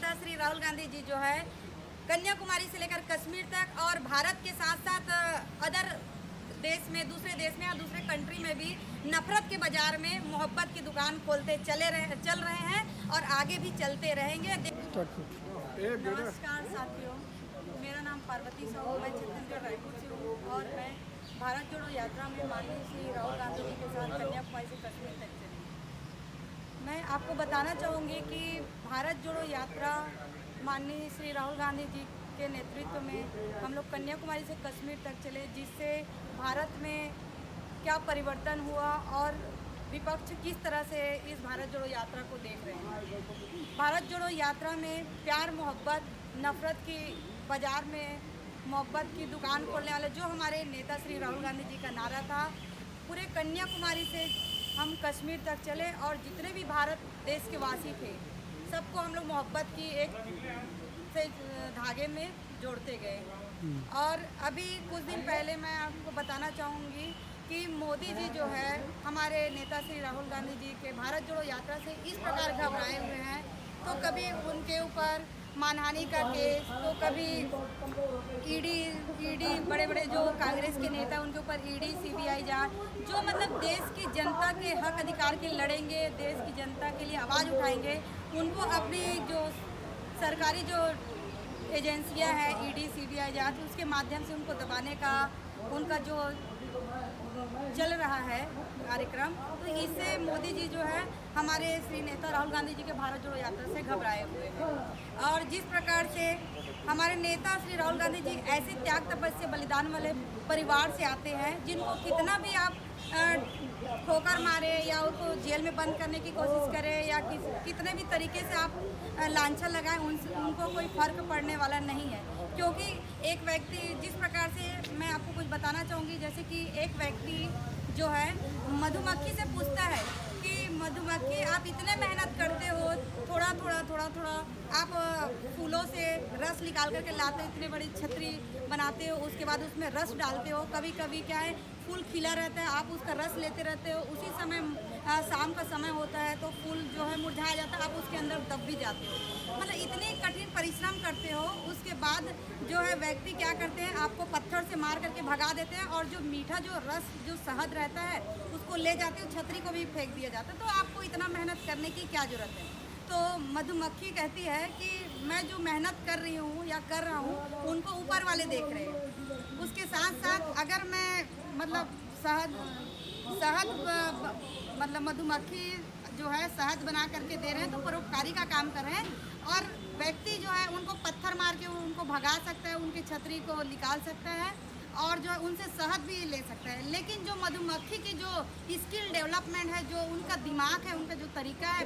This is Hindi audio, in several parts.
नेता श्री राहुल गांधी जी जो है कन्याकुमारी से लेकर कश्मीर तक और भारत के साथ साथ अदर देश में, दूसरे देश में या दूसरे कंट्री में भी नफरत के बाजार में मोहब्बत की दुकान खोलते चल रहे हैं और आगे भी चलते रहेंगे। नमस्कार साथियों, मेरा नाम पार्वती साहू, मैं छत्तीसगढ़ रायपुर से हूँ और मैं भारत जोड़ो यात्रा में माननीय श्री राहुल गांधी जी के साथ कन्याकुमारी से कश्मीर तक चली। मैं आपको बताना चाहूँगी कि भारत जोड़ो यात्रा माननीय श्री राहुल गांधी जी के नेतृत्व में हम लोग कन्याकुमारी से कश्मीर तक चले, जिससे भारत में क्या परिवर्तन हुआ और विपक्ष किस तरह से इस भारत जोड़ो यात्रा को देख रहे हैं। भारत जोड़ो यात्रा में प्यार मोहब्बत नफरत की बाज़ार में मोहब्बत की दुकान खोलने वाले जो हमारे नेता श्री राहुल गांधी जी का नारा था, पूरे कन्याकुमारी से हम कश्मीर तक चले और जितने भी भारत देश के वासी थे सबको हम लोग मोहब्बत की एक से धागे में जोड़ते गए। और अभी कुछ दिन पहले मैं आपको बताना चाहूँगी कि मोदी जी जो है हमारे नेता श्री राहुल गांधी जी के भारत जोड़ो यात्रा से इस प्रकार घबराए हुए हैं, तो कभी उनके ऊपर मानहानि का केस, तो कभी ईडी बड़े बड़े जो कांग्रेस के नेता उनके ऊपर ईडी सीबीआई जांच, जो मतलब देश की जनता के हक अधिकार के लड़ेंगे, देश की जनता के लिए आवाज़ उठाएंगे, उनको अपनी जो सरकारी जो एजेंसियां हैं ईडी सीबीआई जांच, उसके माध्यम से उनको दबाने का उनका जो चल रहा है कार्यक्रम, तो इससे मोदी जी जो है हमारे श्री नेता राहुल गांधी जी के भारत जोड़ो यात्रा से घबराए हुए हैं। और जिस प्रकार से हमारे नेता श्री राहुल गांधी जी ऐसे त्याग तपस्या बलिदान वाले परिवार से आते हैं, जिनको कितना भी आप ठोकर मारे या उनको जेल में बंद करने की कोशिश करें या कितने भी तरीके से आप लांछन लगाएं, उनको कोई फ़र्क पड़ने वाला नहीं है। क्योंकि एक व्यक्ति, जिस प्रकार से मैं आपको कुछ बताना चाहूँगी, जैसे कि एक व्यक्ति जो है मधुमक्खी से पूछता है कि मधुमक्खी आप इतने मेहनत करते हो, थोड़ा आप फूलों से रस निकाल करके लाते हो, इतनी बड़ी छतरी बनाते हो, उसके बाद उसमें रस डालते हो, कभी कभी क्या है फूल खिला रहता है, आप उसका रस लेते रहते हो, उसी समय शाम का समय होता है तो फूल जो है मुरझा जाता है, आप उसके अंदर दब भी जाते हो, मतलब इतनी कठिन परिश्रम करते हो। उसके बाद जो है व्यक्ति क्या करते हैं, आपको पत्थर से मार करके भगा देते हैं और जो मीठा जो रस जो शहद रहता है उसको ले जाते हो, छतरी को भी फेंक दिया जाता है, तो आपको इतना मेहनत करने की क्या ज़रूरत है। तो मधुमक्खी कहती है कि मैं जो मेहनत कर रही हूँ या कर रहा हूँ उनको ऊपर वाले देख रहे हैं। उसके साथ साथ अगर मैं मतलब शहद मतलब मधुमक्खी जो है शहद बना करके दे रहे हैं तो परोपकारी का काम कर रहे हैं, और व्यक्ति जो है उनको पत्थर मार के उनको भगा सकता है, उनकी छतरी को निकाल सकता है और जो है उनसे शहद भी ले सकता है। लेकिन जो मधुमक्खी की जो स्किल डेवलपमेंट है, जो उनका दिमाग है, उनका जो तरीका है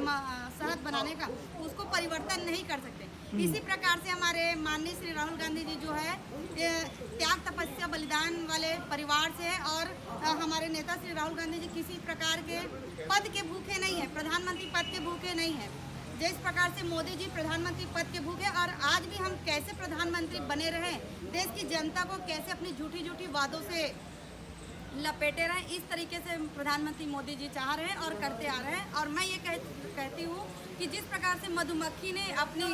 शहद बनाने का, उसको परिवर्तन नहीं कर सकते। इसी प्रकार से हमारे माननीय श्री राहुल गांधी जी जो है त्याग तपस्या बलिदान वाले परिवार से है और हमारे नेता श्री राहुल गांधी जी किसी प्रकार के पद के भूखे नहीं है, प्रधानमंत्री पद के भूखे नहीं है। जिस प्रकार से मोदी जी प्रधानमंत्री पद के भूखे, और आज भी हम कैसे प्रधानमंत्री बने रहे, देश की जनता को कैसे अपनी झूठी वादों से लपेटे रहे, इस तरीके से प्रधानमंत्री मोदी जी चाह रहे हैं और करते आ रहे हैं। और मैं ये कहती हूँ कि जिस प्रकार से मधुमक्खी ने अपनी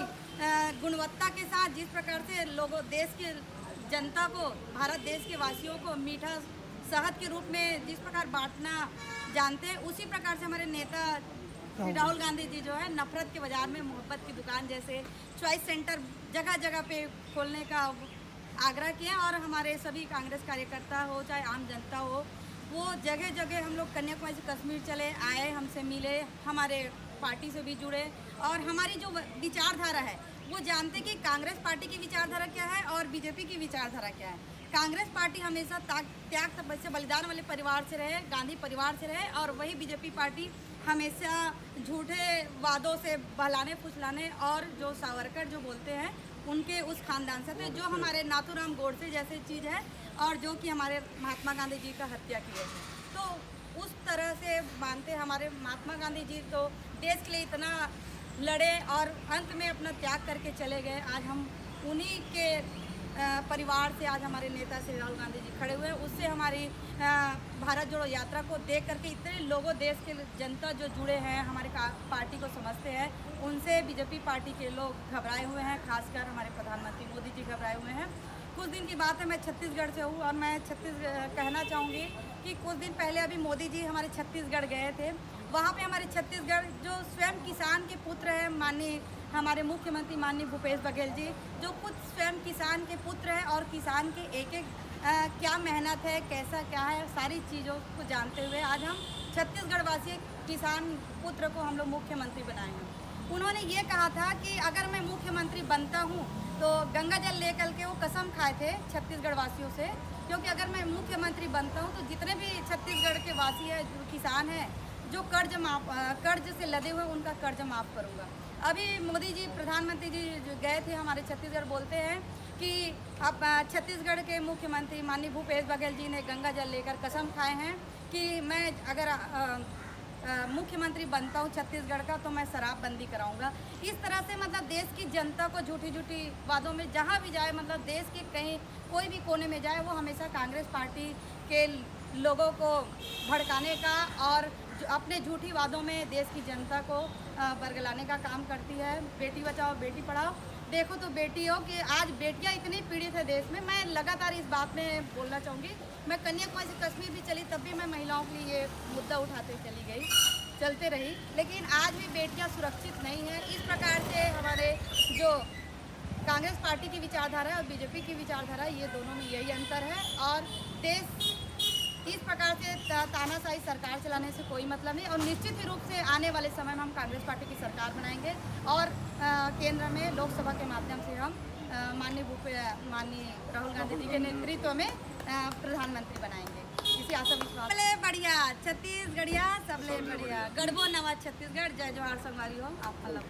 गुणवत्ता के साथ जिस प्रकार से लोगों देश की जनता को, भारत देश के वासियों को मीठा शहद के रूप में जिस प्रकार बांटना जानते हैं, उसी प्रकार से हमारे नेता राहुल गांधी जी जो है नफरत के बाजार में मोहब्बत की दुकान जैसे चॉइस सेंटर जगह जगह पे खोलने का आग्रह किया। और हमारे सभी कांग्रेस कार्यकर्ता हो चाहे आम जनता हो, वो जगह जगह हम लोग कन्याकुमारी से कश्मीर चले आए, हमसे मिले, हमारे पार्टी से भी जुड़े, और हमारी जो विचारधारा है वो जानते कि कांग्रेस पार्टी की विचारधारा क्या है और बीजेपी की विचारधारा क्या है। कांग्रेस पार्टी हमेशा त्याग तपस्या बलिदान वाले परिवार से रहे, गांधी परिवार से रहे, और वही बीजेपी पार्टी हमेशा झूठे वादों से बहलाने फुसलाने और जो सावरकर जो बोलते हैं उनके उस खानदान से थे, जो हमारे नाथूराम गोडसे जैसे चीज़ है और जो कि हमारे महात्मा गांधी जी का हत्या किए थे। तो उस तरह से मानते हमारे महात्मा गांधी जी तो देश के लिए इतना लड़े और अंत में अपना त्याग करके चले गए। आज हम उन्हीं के परिवार से आज हमारे नेता श्री राहुल गांधी जी खड़े हुए हैं, उससे हमारी भारत जोड़ो यात्रा को देख करके इतने लोगों, देश के जनता जो जुड़े हैं हमारे पार्टी को समझते हैं, उनसे बीजेपी पार्टी के लोग घबराए हुए हैं। खासकर हमारे प्रधानमंत्री मोदी जी घबराए हुए हैं। कुछ दिन की बात है, मैं छत्तीसगढ़ से हूँ और मैं कहना चाहूँगी कि कुछ दिन पहले अभी मोदी जी हमारे छत्तीसगढ़ गए थे। वहाँ पे हमारे छत्तीसगढ़ जो स्वयं किसान के पुत्र हैं, माननीय हमारे मुख्यमंत्री माननीय भूपेश बघेल जी, जो खुद स्वयं किसान के पुत्र हैं और किसान के एक एक क्या मेहनत है, कैसा क्या है, सारी चीज़ों को जानते हुए आज हम छत्तीसगढ़ वासी किसान पुत्र को हम लोग मुख्यमंत्री बनाए हैं। उन्होंने ये कहा था कि अगर मैं मुख्यमंत्री बनता हूँ तो गंगा जल लेकर के वो कसम खाए थे छत्तीसगढ़ वासियों से, क्योंकि अगर मैं मुख्यमंत्री बनता हूँ तो जितने भी छत्तीसगढ़ के वासी हैं, जो किसान हैं, जो कर्ज से लदे हुए उनका कर्ज माफ़ करूँगा। अभी मोदी जी, प्रधानमंत्री जी जो गए थे हमारे छत्तीसगढ़, बोलते हैं कि अब छत्तीसगढ़ के मुख्यमंत्री माननीय भूपेश बघेल जी ने गंगा जल लेकर कसम खाए हैं कि मैं अगर मुख्यमंत्री बनता हूँ छत्तीसगढ़ का तो मैं शराबबंदी कराऊंगा। इस तरह से मतलब देश की जनता को झूठी झूठी वादों में जहाँ भी जाए, मतलब देश के कहीं कोई भी कोने में जाए, वो हमेशा कांग्रेस पार्टी के लोगों को भड़काने का और अपने झूठी वादों में देश की जनता को बरगलाने का काम करती है। बेटी बचाओ बेटी पढ़ाओ, देखो तो बेटियों कि आज बेटियां इतनी पीड़ित है देश में। मैं लगातार इस बात में बोलना चाहूँगी, मैं कन्याकुमारी से कश्मीर भी चली, तब भी मैं महिलाओं के लिए ये मुद्दा उठाते चली गई, चलते रही, लेकिन आज भी बेटियां सुरक्षित नहीं हैं। इस प्रकार से हमारे जो कांग्रेस पार्टी की विचारधारा है और बीजेपी की विचारधारा, ये दोनों में यही अंतर है। और देश इस प्रकार से तानाशाही सरकार चलाने से कोई मतलब नहीं, और निश्चित ही रूप से आने वाले समय में हम कांग्रेस पार्टी की सरकार बनाएंगे और केंद्र में लोकसभा के माध्यम से हम माननीय राहुल गांधी जी के नेतृत्व में प्रधानमंत्री बनाएंगे। इसी आशा विश्वास। सबले बढ़िया छत्तीसगढ़िया, सबले बढ़िया गढ़बो नवा छत्तीसगढ़। जय जोहार संगवारी हो आप।